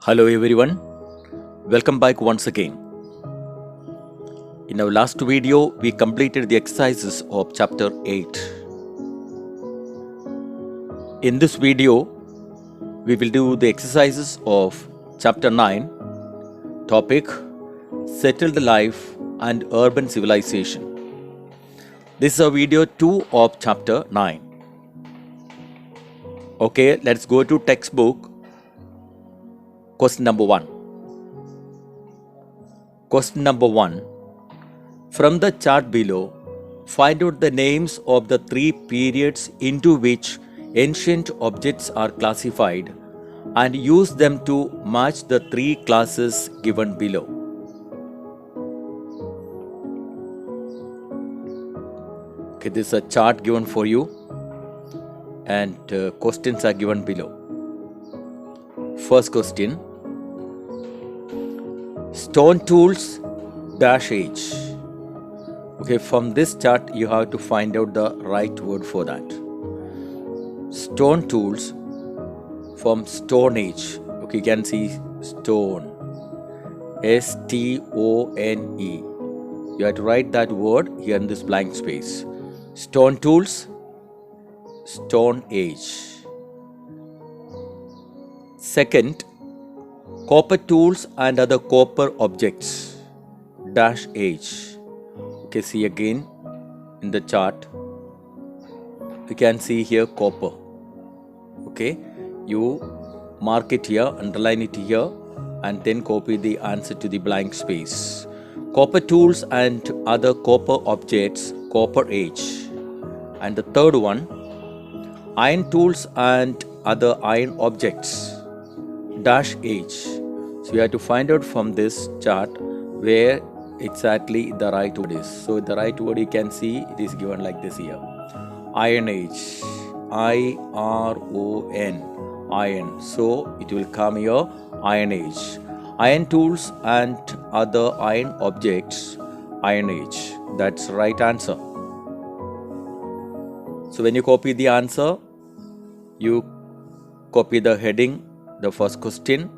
Hello everyone, welcome back once again. In our last video, we completed the exercises of chapter 8. In this video, we will do the exercises of chapter 9, topic Settled Life and Urban Civilization. This is a video 2 of chapter 9. Okay, let's go to textbook. Question number 1. Question number 1. From the chart below, find out the names of the 3 periods into which ancient objects are classified and use them to match the 3 classes given below. Okay, this is a chart given for you and questions are given below. First question. Stone tools dash age. Okay, from this chart you have to find out the right word for that. Stone tools from Stone Age. Okay, you can see stone. S-T-O-N-E. You have to write that word here in this blank space. Stone tools, Stone Age. Second, copper tools and other copper objects dash age. Okay, see again in the chart. You can see here copper. Okay, you mark it here, underline it here, and then copy the answer to the blank space. Copper tools and other copper objects, copper age. And the third one, iron tools and other iron objects dash age. So you have to find out from this chart where exactly the right word is. So the right word you can see it is given like this here. Iron Age. I-R-O-N. Iron. So it will come here Iron Age. Iron tools and other iron objects. Iron Age. That's right answer. So when you copy the answer, you copy the heading, the first question,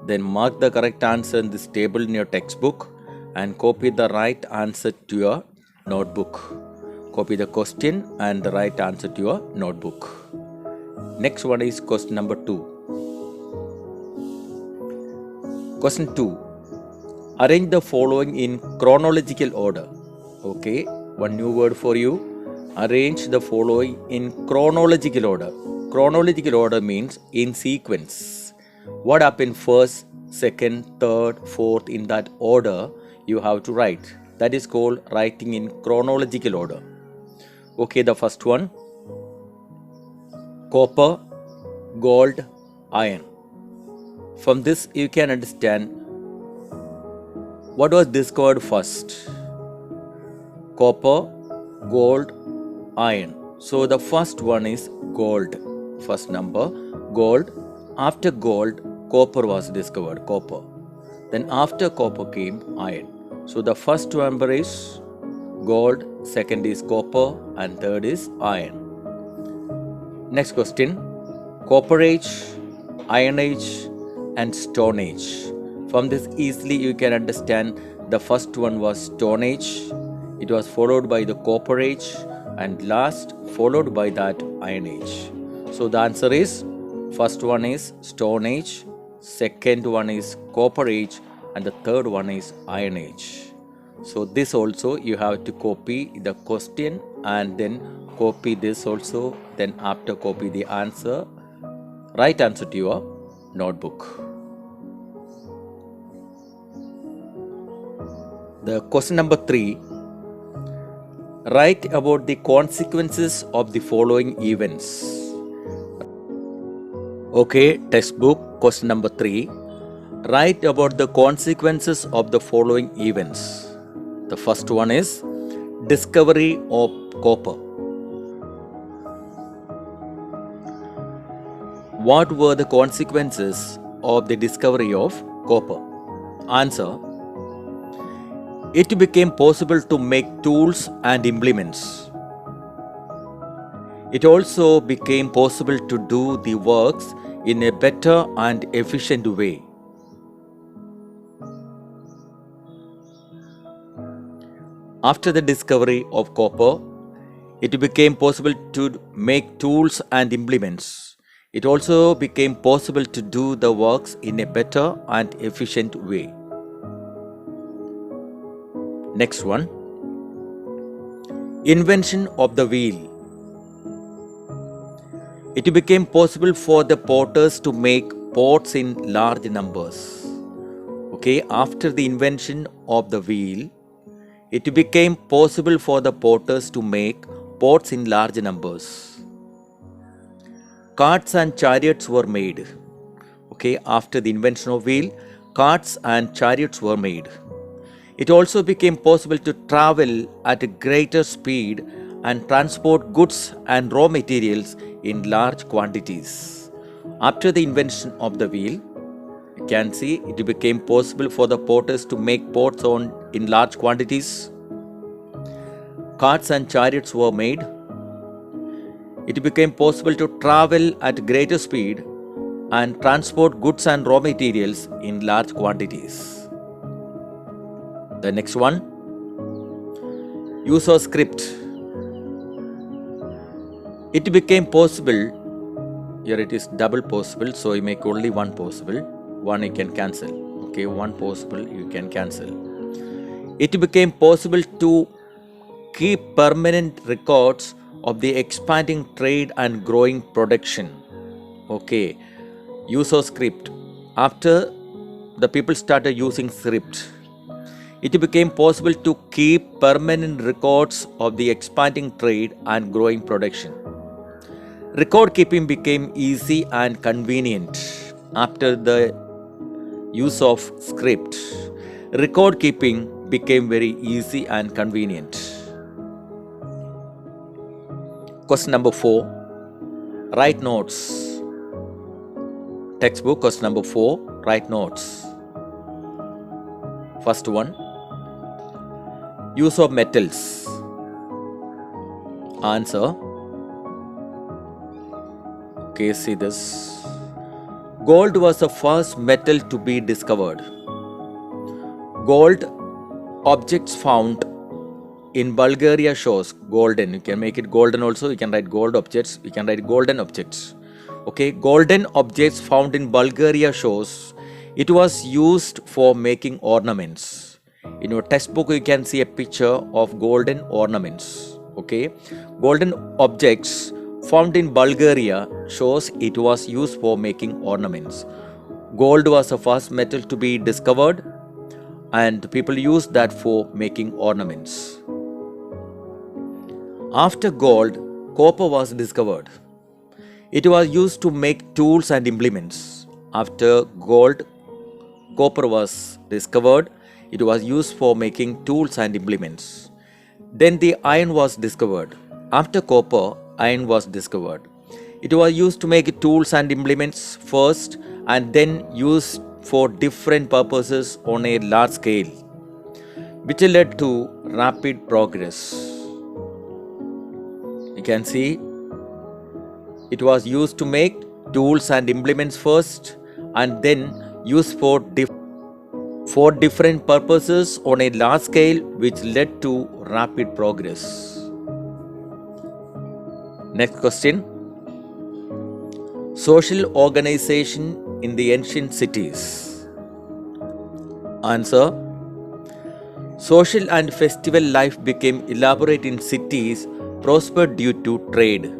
then mark the correct answer in this table in your textbook and copy the right answer to your notebook. Copy the question and the right answer to your notebook. Next one is question number 2. Question 2. Arrange the following in chronological order. Okay, one new word for you. Arrange the following in chronological order. Chronological order means in sequence. What happened first, second, third, fourth, in that order you have to write. That is called writing in chronological order. Okay, the first one. Copper, gold, iron. From this you can understand what was discovered first. Copper, gold, iron. So the first one is gold. First number, gold. After gold, copper was discovered, copper. Then after copper came iron. So the first number is gold, second is copper, and third is iron. Next question, Copper Age, Iron Age, and Stone Age. From this easily you can understand the first one was Stone Age. It was followed by the Copper Age, and last followed by that Iron Age. So the answer is first one is Stone Age, second one is Copper Age, and the third one is Iron Age. So this also you have to copy the question and then copy this also, then after copy the answer, right answer to your notebook. The question number 3. Write about the consequences of the following events. Okay, textbook, question number 3. Write about the consequences of the following events. The first one is discovery of copper. What were the consequences of the discovery of copper? Answer. It became possible to make tools and implements. It also became possible to do the works in a better and efficient way. After the discovery of copper, it became possible to make tools and implements. It also became possible to do the works in a better and efficient way. Next one, invention of the wheel. It became possible for the potters to make pots in large numbers. Okay, after the invention of the wheel, it became possible for the potters to make pots in large numbers. Carts and chariots were made. Okay, after the invention of wheel, carts and chariots were made. It also became possible to travel at a greater speed and transport goods and raw materials in large quantities. After the invention of the wheel, you can see it became possible for the potters to make pots in large quantities. Carts and chariots were made. It became possible to travel at greater speed and transport goods and raw materials in large quantities. The next one, use of script. It became possible, here it is double possible, so you make only one possible, one you can cancel. Okay, one possible you can cancel. It became possible to keep permanent records of the expanding trade and growing production. Okay, use of script. After the people started using script, it became possible to keep permanent records of the expanding trade and growing production. Record keeping became easy and convenient after the use of script. Record keeping became very easy and convenient. Question number 4. Write notes. Textbook question number 4. Write notes. First one, use of metals. Answer. Okay, see this. Gold was the first metal to be discovered. Gold objects found in Bulgaria shows golden. You can make it golden also. You can write gold objects. You can write golden objects. Okay, golden objects found in Bulgaria shows it was used for making ornaments. In your textbook, you can see a picture of golden ornaments. Okay, golden objects found in Bulgaria shows it was used for making ornaments. Gold was the first metal to be discovered, and people used that for making ornaments. After gold, copper was discovered. It was used to make tools and implements. After gold, copper was discovered. It was used for making tools and implements. Then the iron was discovered. After copper, iron was discovered. It was used to make tools and implements first and then used for different purposes on a large scale, which led to rapid progress. You can see it was used to make tools and implements first and then used for different purposes on a large scale, which led to rapid progress. Next question. Social organization in the ancient cities. Answer. Social and festival life became elaborate in cities, prospered due to trade.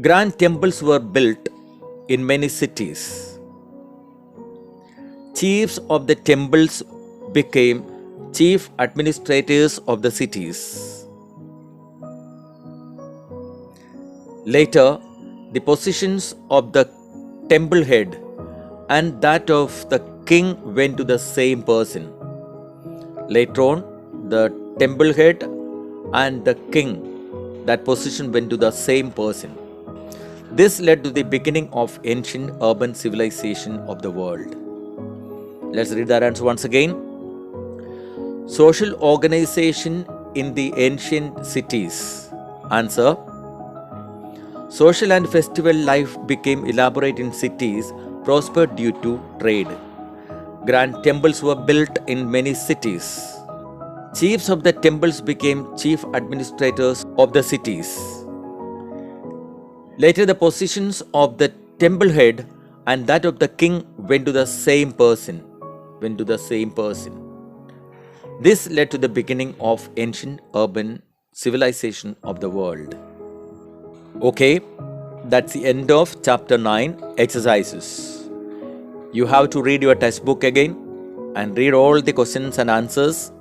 Grand temples were built in many cities. Chiefs of the temples became chief administrators of the cities. Later, the positions of the temple head and that of the king went to the same person. Later on, the temple head and the king, that position went to the same person. This led to the beginning of ancient urban civilization of the world. Let's read that answer once again. Social organization in the ancient cities. Answer. Social and festival life became elaborate in cities, prospered due to trade. Grand temples were built in many cities. Chiefs of the temples became chief administrators of the cities. Later, the positions of the temple head and that of the king went to the same person. This led to the beginning of ancient urban civilization of the world. Okay, that's the end of chapter 9 exercises. You have to read your textbook again and read all the questions and answers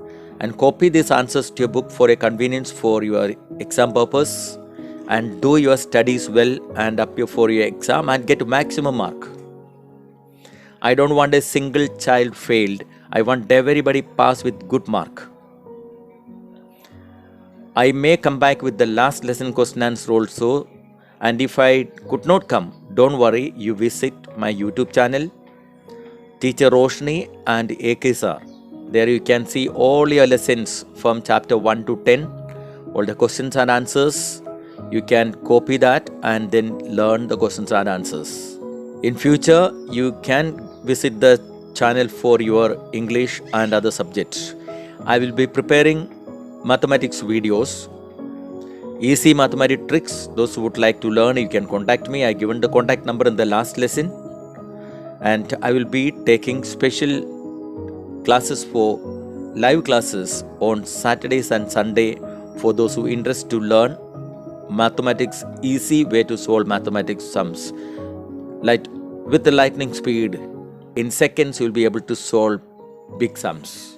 and copy these answers to your book for a convenience for your exam purpose, and do your studies well and appear for your exam and get a maximum mark. I don't want a single child failed. I want everybody pass with good mark. I may come back with the last lesson question answer also, and if I could not come, don't worry, you visit my YouTube channel, Teacher Roshni and AK Sir. There you can see all your lessons from chapter 1 to 10, all the questions and answers. You can copy that and then learn the questions and answers. In future, you can visit the channel for your English and other subjects. I will be preparing mathematics videos, easy mathematics tricks. Those who would like to learn, you can contact me. I given the contact number in the last lesson. And I will be taking special classes for live classes on Saturdays and Sunday for those who interest to learn mathematics, easy way to solve mathematics sums. Like with the lightning speed, in seconds you will be able to solve big sums.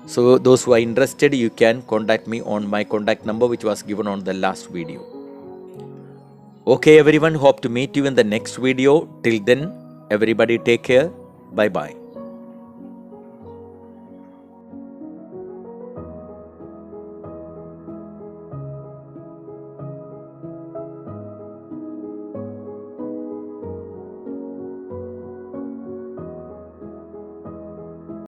So those who are interested, you can contact me on my contact number which was given on the last video. Okay everyone, hope to meet you in the next video. Till then, everybody take care. Bye bye.